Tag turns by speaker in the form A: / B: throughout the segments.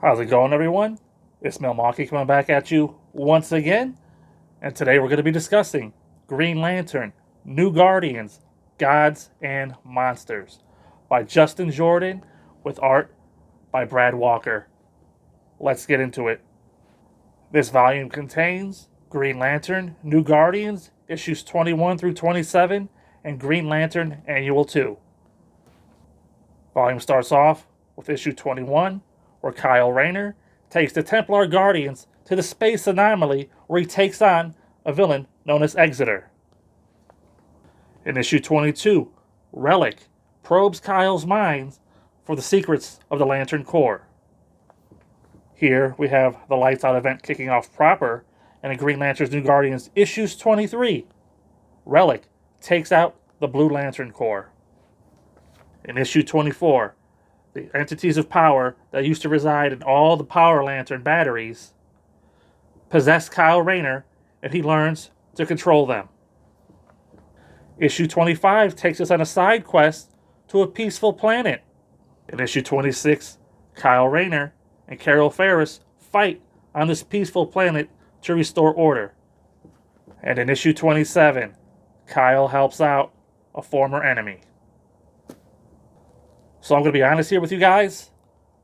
A: How's it going, everyone? It's Milwaukee coming back at you once again, and today we're going to be discussing Green Lantern, New Guardians, Gods and Monsters by Justin Jordan with art by Brad Walker. Let's get into it. This volume contains Green Lantern, New Guardians, issues 21 through 27, and Green Lantern Annual 2. Volume starts off with issue 21, where Kyle Rayner takes the Templar Guardians to the space anomaly where he takes on a villain known as Exeter. In issue 22, Relic probes Kyle's mind for the secrets of the Lantern Corps. Here we have the Lights Out event kicking off proper, and in Green Lantern's New Guardians issues 23, Relic takes out the Blue Lantern Corps. In issue 24, the entities of power that used to reside in all the Power Lantern batteries possess Kyle Rayner, and he learns to control them. Issue 25 takes us on a side quest to a peaceful planet. In issue 26, Kyle Rayner and Carol Ferris fight on this peaceful planet to restore order. And in issue 27, Kyle helps out a former enemy. So I'm going to be honest here with you guys.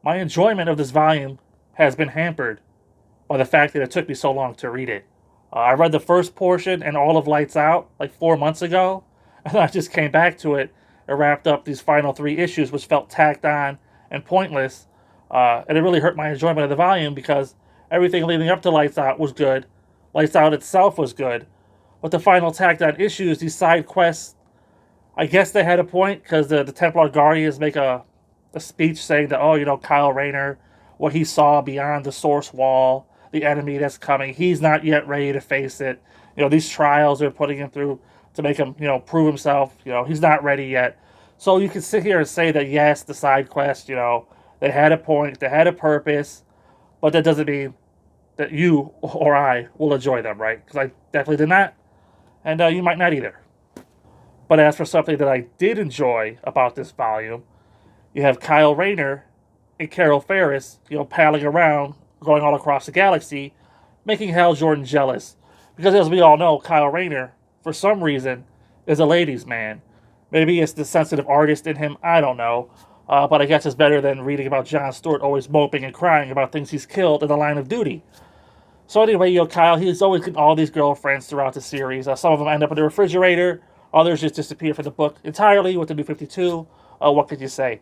A: My enjoyment of this volume has been hampered by the fact that it took me so long to read it. I read the first portion and all of Lights Out like 4 months ago, and I just came back to it and wrapped up these final 3 issues, which felt tacked on and pointless. And it really hurt my enjoyment of the volume because everything leading up to Lights Out was good. Lights Out itself was good. But the final tacked on issues, these side quests, I guess they had a point because the Templar Guardians make a speech saying that, Kyle Rayner, what he saw beyond the source wall, the enemy that's coming, he's not yet ready to face it. These trials they're putting him through to make him, prove himself, he's not ready yet. So you can sit here and say that, yes, the side quest, they had a point, they had a purpose, but that doesn't mean that you or I will enjoy them, right? Because I definitely did not, and you might not either. But as for something that I did enjoy about this volume, you have Kyle Rayner and Carol Ferris, paddling around, going all across the galaxy, making Hal Jordan jealous. Because as we all know, Kyle Rayner, for some reason, is a ladies' man. Maybe it's the sensitive artist in him, I don't know. But I guess it's better than reading about John Stewart always moping and crying about things he's killed in the line of duty. So anyway, Kyle, he's always getting all these girlfriends throughout the series. Some of them end up in the refrigerator. Others just disappear from the book entirely with the New 52. What could you say?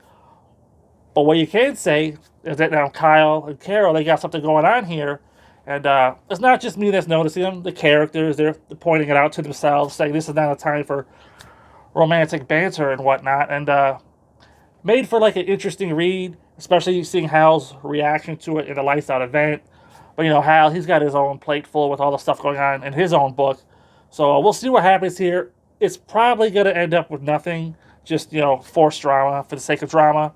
A: But what you can say is that now Kyle and Carol, they got something going on here. And it's not just me that's noticing them. The characters, they're pointing it out to themselves, saying this is not a time for romantic banter and whatnot. And made for like an interesting read, especially seeing Hal's reaction to it in the Lights Out event. But Hal, he's got his own plate full with all the stuff going on in his own book. So we'll see what happens here. It's probably going to end up with nothing, just, forced drama for the sake of drama.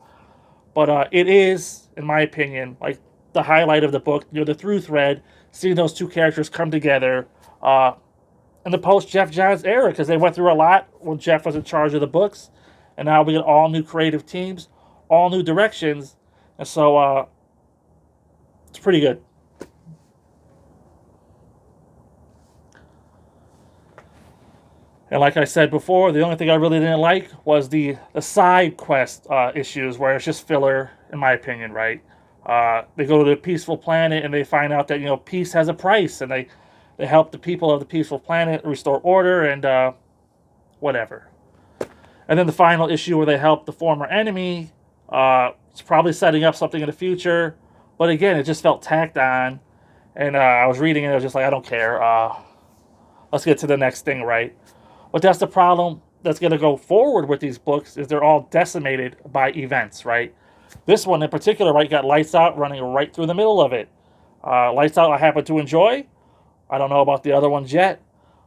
A: But it is, in my opinion, like the highlight of the book, the through thread, seeing those two characters come together in the post-Jeff Johns era, because they went through a lot when Jeff was in charge of the books. And now we get all new creative teams, all new directions. And so it's pretty good. And like I said before, the only thing I really didn't like was the side quest issues, where it's just filler, in my opinion, right? They go to the peaceful planet and they find out that, peace has a price, and they help the people of the peaceful planet restore order and whatever. And then the final issue where they help the former enemy, it's probably setting up something in the future. But again, it just felt tacked on. And I was reading it, I was just like, I don't care. Let's get to the next thing, right? But that's the problem that's going to go forward with these books, is they're all decimated by events, right? This one in particular, right, got Lights Out running right through the middle of it. Lights Out I happen to enjoy. I don't know about the other ones yet.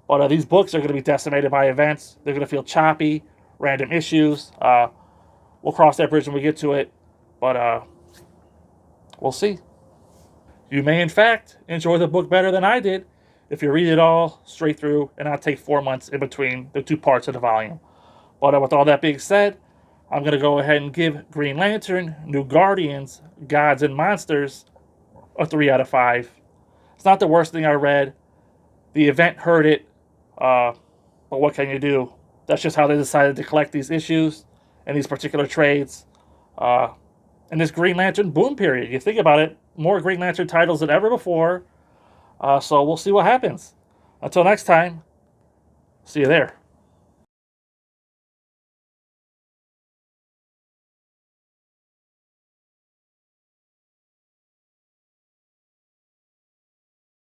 A: But these books are going to be decimated by events. They're going to feel choppy, random issues. We'll cross that bridge when we get to it. But we'll see. You may, in fact, enjoy the book better than I did if you read it all straight through and not take 4 months in between the two parts of the volume. But with all that being said, I'm going to go ahead and give Green Lantern, New Guardians, Gods and Monsters a 3 out of 5. It's not the worst thing I read. The event hurt it, but what can you do? That's just how they decided to collect these issues and these particular trades. In this Green Lantern boom period, you think about it, more Green Lantern titles than ever before. So we'll see what happens. Until next time, see you there.